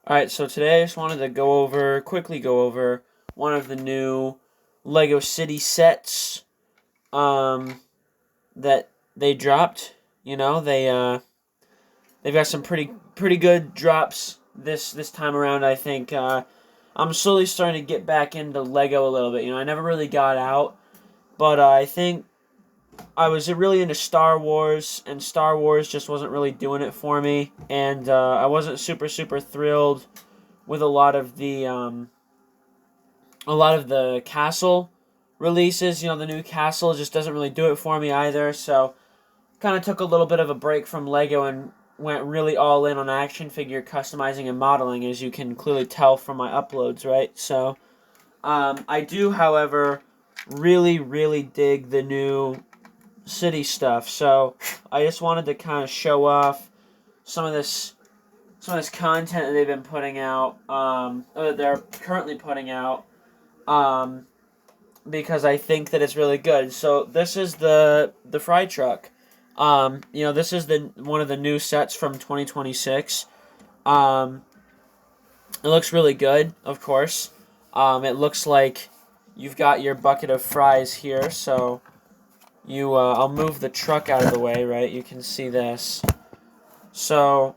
Alright, so today I just wanted to quickly go over one of the new Lego City sets um, that they dropped. They've got some pretty good drops this time around. I think I'm slowly starting to get back into Lego a little bit. I never really got out, but I think I was really into Star Wars, and Star Wars just wasn't really doing it for me, and I wasn't super thrilled with a lot of the castle releases. The new castle just doesn't really do it for me either. So kind of took a little bit of a break from Lego and went really all in on action figure customizing and modeling, as you can clearly tell from my uploads, right? So I do, however, really dig the new city stuff. So I just wanted to kind of show off some of this some of this content that they've been putting out, or that they're currently putting out, um, because I think that it's really good. So this is the fry truck. This is the one of the new sets from 2026. Um, it looks really good, of course. It looks like you've got your bucket of fries here. So I'll move the truck out of the way, right? You can see this. So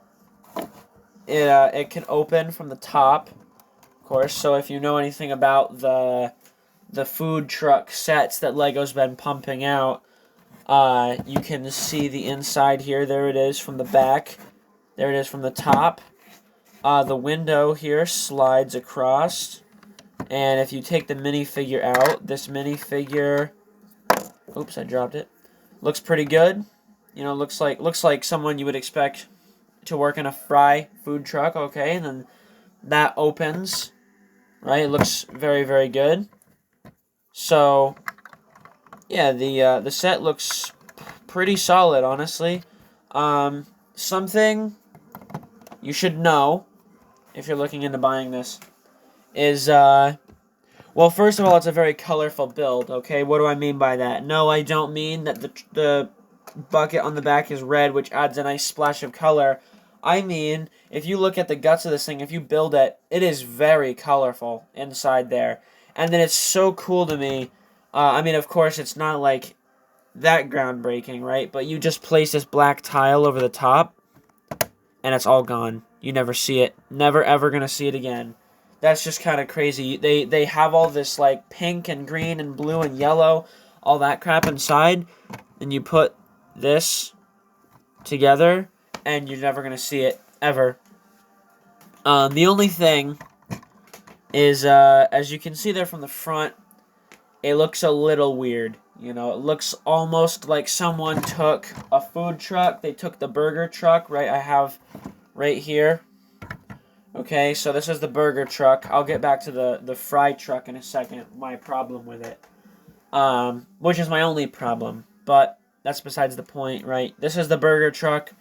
it can open from the top, of course. So if you know anything about the food truck sets that Lego's been pumping out, you can see the inside here. There it is from the back. There it is from the top. The window here slides across. And if you take the minifigure out, this minifigure, oops, I dropped it. Looks pretty good. Looks like someone you would expect to work in a fry food truck. Okay, and then that opens. Right, it looks very good. So yeah, the set looks pretty solid, honestly. Something you should know if you're looking into buying this is well, first of all, it's a very colorful build. Okay, what do I mean by that? No, I don't mean that the bucket on the back is red, which adds a nice splash of color. I mean, if you look at the guts of this thing, if you build it, it is very colorful inside there. And then it's so cool to me. I mean, of course, it's not like that groundbreaking, right? But you just place this black tile over the top, and it's all gone. You never see it. Never ever gonna see it again. That's just kind of crazy. They have all this like pink and green and blue and yellow, all that crap inside, and you put this together, and you're never gonna see it ever. The only thing is, as you can see there from the front, it looks a little weird. It looks almost like someone took a food truck. They took the burger truck, right? I have right here. Okay, so this is the burger truck. I'll get back to the fry truck in a second. My problem with it, which is my only problem, but that's besides the point, right? This is the burger truck.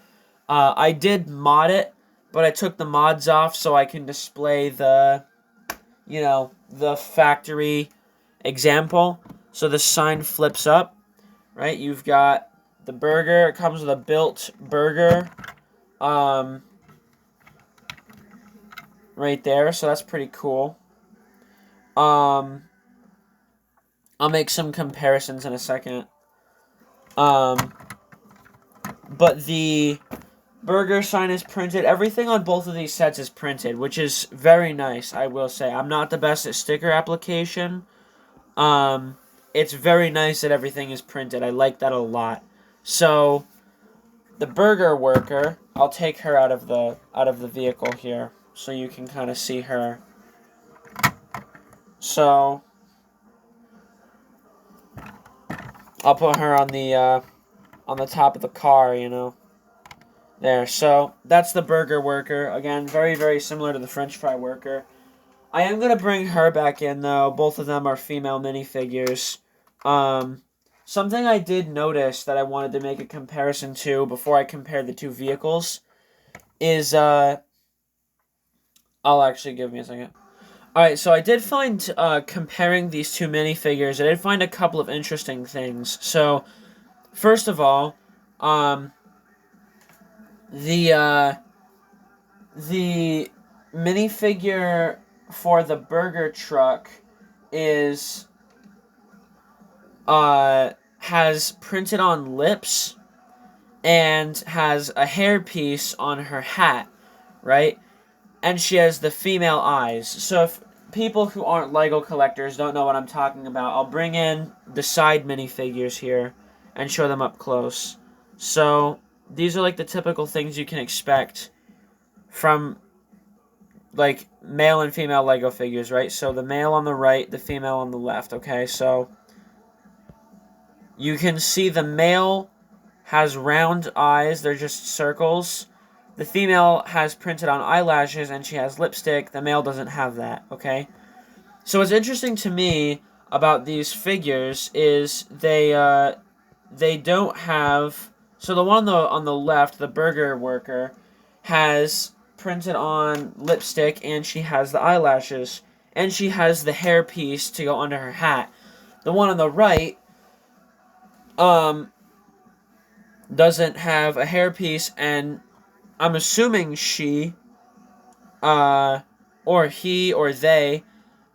I did mod it, but I took the mods off so I can display the factory example. So the sign flips up, right? You've got the burger. It comes with a built burger, right there. So that's pretty cool. I'll make some comparisons in a second. But the burger sign is printed. Everything on both of these sets is printed, which is very nice, I will say. I'm not the best at sticker application. It's very nice that everything is printed. I like that a lot. So, the burger worker, I'll take her out of the vehicle here so you can kind of see her. So, I'll put her on the top of the car, There. So, that's the burger worker. Again, very similar to the French fry worker. I am going to bring her back in, though. Both of them are female minifigures. Something I did notice that I wanted to make a comparison to before I compare the two vehicles is, I'll actually give me a second. Alright, so I did find, comparing these two minifigures, I did find a couple of interesting things. So, first of all, the minifigure for the burger truck is has printed on lips and has a hairpiece on her hat, right? And she has the female eyes. So if people who aren't Lego collectors don't know what I'm talking about, I'll bring in the side minifigures here and show them up close. So these are like the typical things you can expect from like male and female Lego figures, right? So the male on the right, the female on the left, okay? So you can see the male has round eyes, they're just circles. The female has printed on eyelashes and she has lipstick. The male doesn't have that, okay? So what's interesting to me about these figures is they don't have... So the one on the left, the burger worker, has printed on lipstick and she has the eyelashes. And she has the hairpiece to go under her hat. The one on the right doesn't have a hairpiece, and I'm assuming she or he or they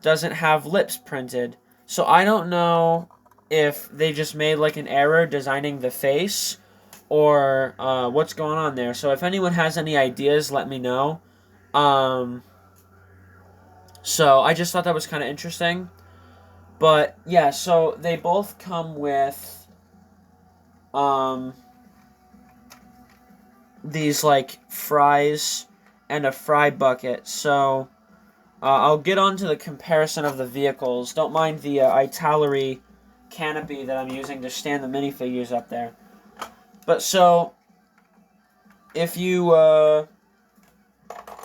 doesn't have lips printed. So I don't know if they just made like an error designing the face or what's going on there. So if anyone has any ideas, let me know. So I just thought that was kind of interesting. But yeah, so they both come with these like fries and a fry bucket. So I'll get on to the comparison of the vehicles. Don't mind the Italeri canopy that I'm using to stand the minifigures up there. But so if you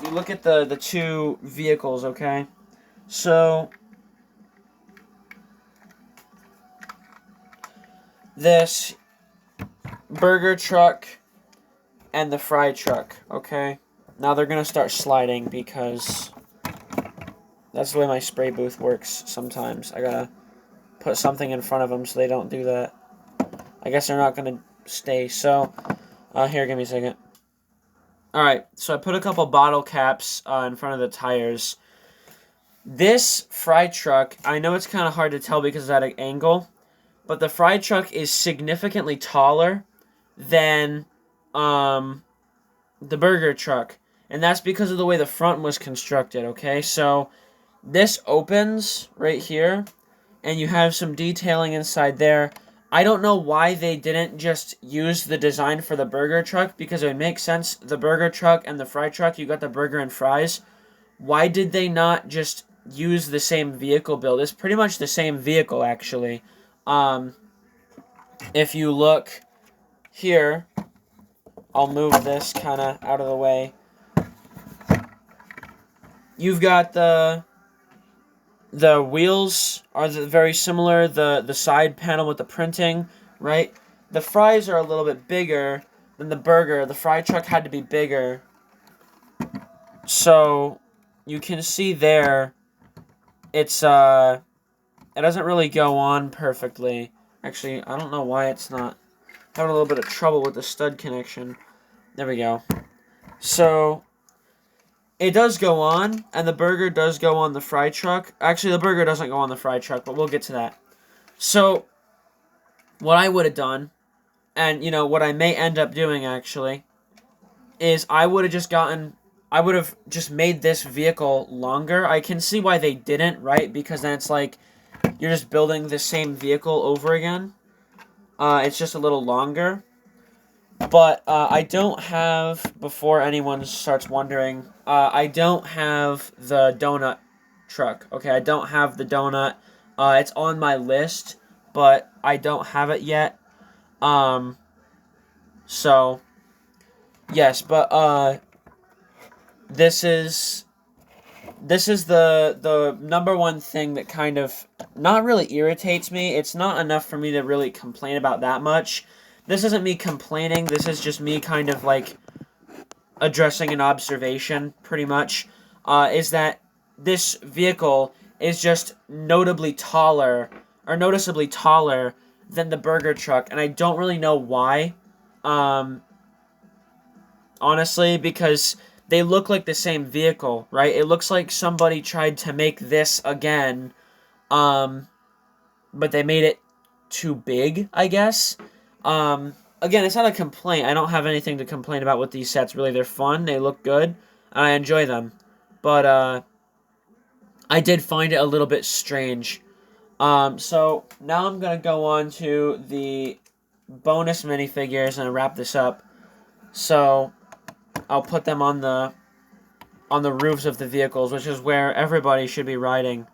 you look at the two vehicles, okay? So this burger truck and the fry truck, okay? Now they're gonna start sliding because that's the way my spray booth works sometimes. I gotta put something in front of them so they don't do that. I guess they're not gonna stay. So, here, give me a second. Alright, so I put a couple bottle caps in front of the tires. This fry truck, I know it's kind of hard to tell because it's at an angle, but the fry truck is significantly taller than the burger truck. And that's because of the way the front was constructed, okay? So this opens right here, and you have some detailing inside there. I don't know why they didn't just use the design for the burger truck, because it would make sense. The burger truck and the fry truck, you got the burger and fries. Why did they not just use the same vehicle build? It's pretty much the same vehicle, actually. If you look here, I'll move this kind of out of the way. You've got the wheels are very similar, the side panel with the printing, right? The fries are a little bit bigger than the burger. The fry truck had to be bigger. So you can see there, it's it doesn't really go on perfectly. Actually, I don't know why it's not. Having a little bit of trouble with the stud connection. There we go. So it does go on, and the burger does go on the fry truck. Actually, the burger doesn't go on the fry truck, but we'll get to that. So what I would have done, and you know what I may end up doing actually, is I would have just made this vehicle longer. I can see why they didn't, right? Because then it's like you're just building the same vehicle over again. It's just a little longer. But I don't have, before anyone starts wondering, I don't have the donut truck. Okay, I don't have the donut. It's on my list, but I don't have it yet. So, yes, but this is the number one thing that kind of not really irritates me. It's not enough for me to really complain about that much. This isn't me complaining. This is just me kind of like addressing an observation, pretty much. Is that this vehicle is just noticeably taller than the burger truck, and I don't really know why. Honestly, because they look like the same vehicle, right? It looks like somebody tried to make this again, but they made it too big, I guess. Again, it's not a complaint. I don't have anything to complain about with these sets, really. They're fun, they look good, and I enjoy them. But, I did find it a little bit strange. So now I'm going to go on to the bonus minifigures and wrap this up. So I'll put them on the roofs of the vehicles, which is where everybody should be riding.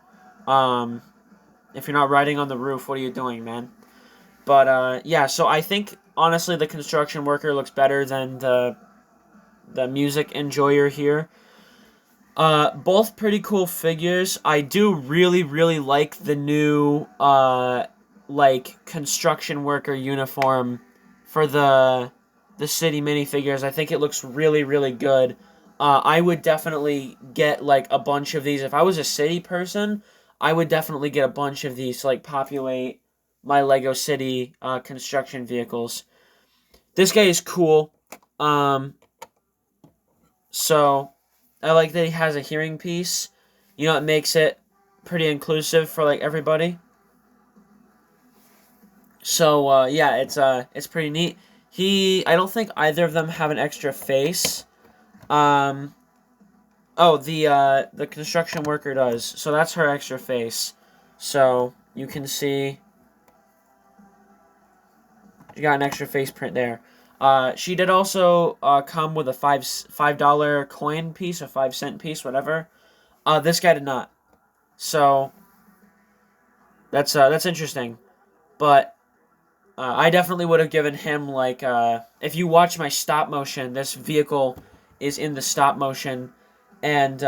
If you're not riding on the roof, what are you doing, man? But yeah, so I think honestly the construction worker looks better than the music enjoyer here. Both pretty cool figures. I do really, really like the new, like, construction worker uniform for the city minifigures. I think it looks really, really good. I would definitely get, like, a bunch of these. If I was a city person, I would definitely get a bunch of these to, like, populate my Lego City, construction vehicles. This guy is cool. So I like that he has a hearing piece. You know, it makes it pretty inclusive for, like, everybody. So, yeah, it's pretty neat. I don't think either of them have an extra face. Oh, the construction worker does. So that's her extra face. So you can see she got an extra face print there. She did also come with a $5 coin piece, a 5-cent piece, whatever. This guy did not. So that's interesting. But I definitely would have given him, like, if you watch my stop motion, this vehicle is in the stop motion, and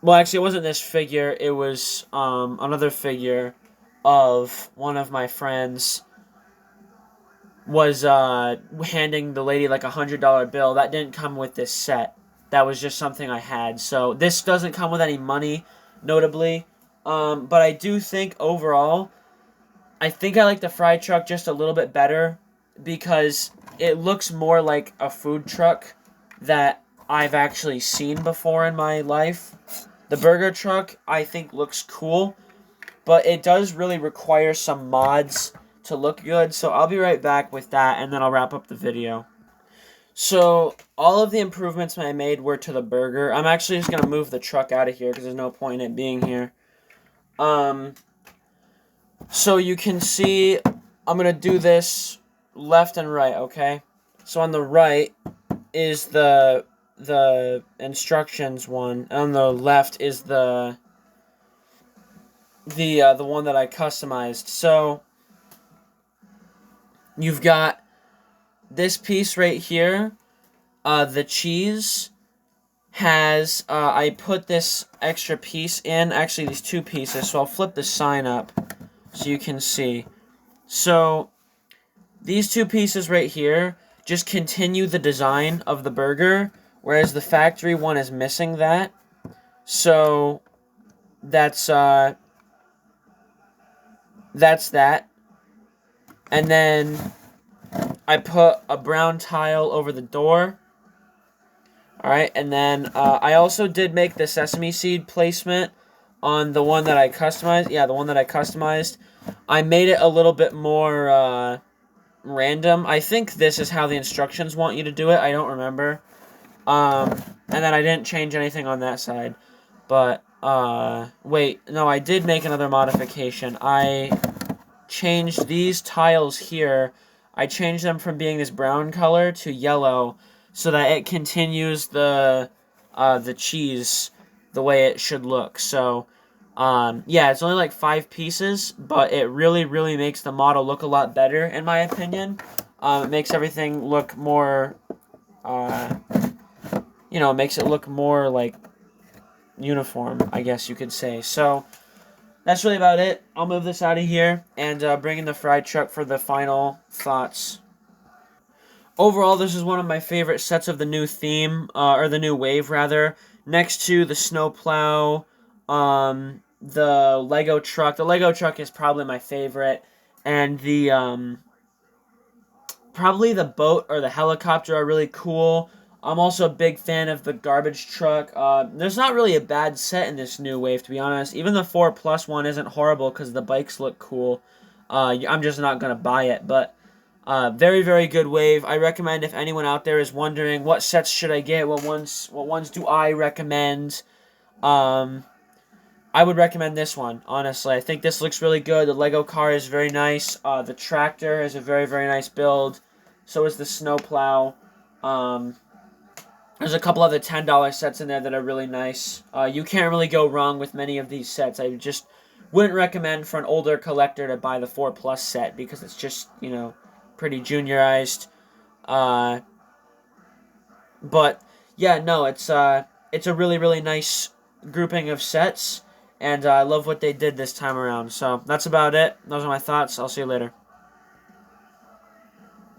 well, actually, it wasn't this figure. It was another figure of one of my friends was handing the lady like $100 bill. That didn't come with this set. That was just something I had. So this doesn't come with any money, notably. But I do think overall, I think I like the fry truck just a little bit better because it looks more like a food truck that I've actually seen before in my life. The burger truck, I think, looks cool, but it does really require some mods to look good, so I'll be right back with that, and then I'll wrap up the video. So, all of the improvements I made were to the burger. I'm actually just going to move the truck out of here, because there's no point in it being here. So you can see, I'm going to do this left and right, okay? So on the right is the instructions one. On the left is the one that I customized. So you've got this piece right here. The cheese has I put this extra piece in. Actually, these two pieces. So I'll flip the sign up so you can see. So these two pieces right here just continue the design of the burger, whereas the factory one is missing that. So that's that. And then I put a brown tile over the door. Alright, and then I also did make the sesame seed placement on the one that I customized. Yeah, the one that I customized. I made it a little bit more random. I think this is how the instructions want you to do it. I don't remember. And then I didn't change anything on that side. But, wait. No, I did make another modification. I changed these tiles here. I changed them from being this brown color to yellow so that it continues the cheese the way it should look. So, yeah, it's only like 5 pieces, but it really, really makes the model look a lot better, in my opinion. It makes everything look more, you know, it makes it look more, like, uniform, I guess you could say. So, that's really about it. I'll move this out of here and bring in the fry truck for the final thoughts. Overall, this is one of my favorite sets of the new theme, or the new wave, rather. Next to the snowplow, the Lego truck. The Lego truck is probably my favorite, and the probably the boat or the helicopter are really cool. I'm also a big fan of the garbage truck. There's not really a bad set in this new wave, to be honest. Even the 4 Plus one isn't horrible because the bikes look cool. I'm just not going to buy it, but very, very good wave. I recommend if anyone out there is wondering what sets should I get, what ones do I recommend, I would recommend this one, honestly. I think this looks really good. The Lego car is very nice. The tractor is a very, very nice build. So is the snowplow. There's a couple other $10 sets in there that are really nice. You can't really go wrong with many of these sets. I just wouldn't recommend for an older collector to buy the 4 Plus set because it's just, pretty juniorized. But yeah, no, it's a really, really nice grouping of sets, and I love what they did this time around. So that's about it. Those are my thoughts. I'll see you later.